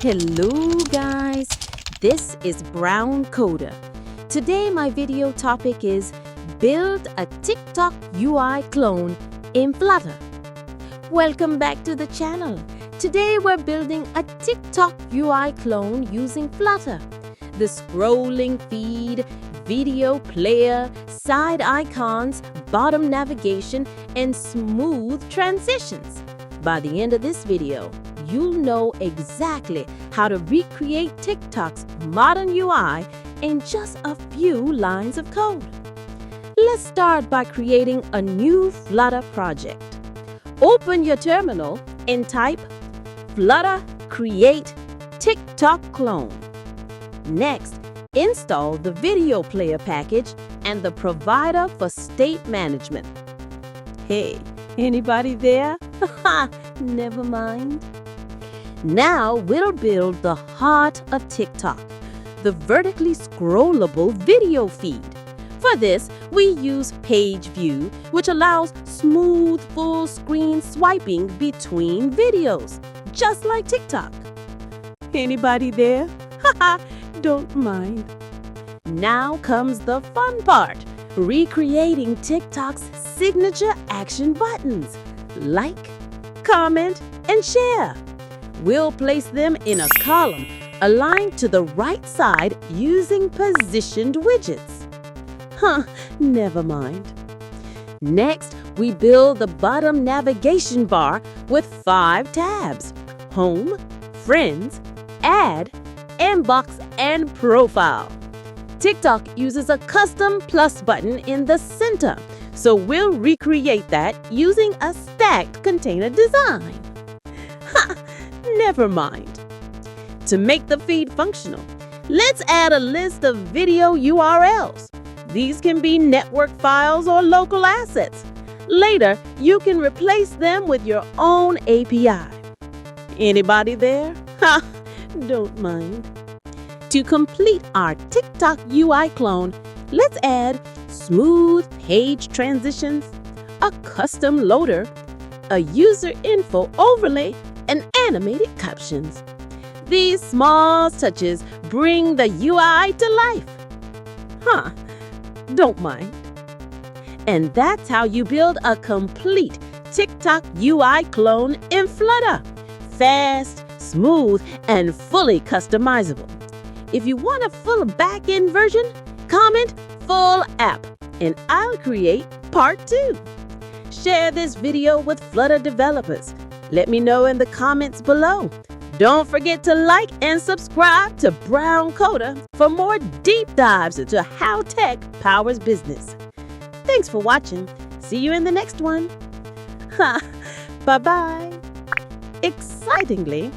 Hello guys, this is Brown Coder. Today my video topic is build a TikTok UI clone in Flutter. Welcome back to the channel. Today we're building a TikTok UI clone using Flutter. The scrolling feed, video player, side icons, bottom navigation, and smooth transitions. By the end of this video, you'll know exactly how to recreate TikTok's modern UI in just a few lines of code. Let's start by creating a new Flutter project. Open your terminal and type Flutter create TikTok clone. Next, install the video player package and the provider for state management. Hey, anybody there? Haha, never mind. Now we'll build the heart of TikTok, the vertically scrollable video feed. For this, we use page view, which allows smooth full screen swiping between videos, just like TikTok. Anybody there? Haha, don't mind. Now comes the fun part, recreating TikTok's signature action buttons. Like, comment, and share. We'll place them in a column aligned to the right side using positioned widgets. Never mind. Next, we build the bottom navigation bar with 5 tabs: Home, Friends, Add, Inbox, and Profile. TikTok uses a custom plus button in the center, so we'll recreate that using a stacked container design. Never mind. To make the feed functional, let's add a list of video URLs. These can be network files or local assets. Later, you can replace them with your own API. Anybody there? Don't mind. To complete our TikTok UI clone, let's add smooth page transitions, a custom loader, a user info overlay, and animated captions. These small touches bring the UI to life. Don't mind. And that's how you build a complete TikTok UI clone in Flutter. Fast, smooth, and fully customizable. If you want a full back-end version, comment full app, and I'll create part 2. Share this video with Flutter developers. Let me know in the comments below. Don't forget to like and subscribe to Brown Coder for more deep dives into how tech powers business. Thanks for watching. See you in the next one. Bye-bye. Excitingly,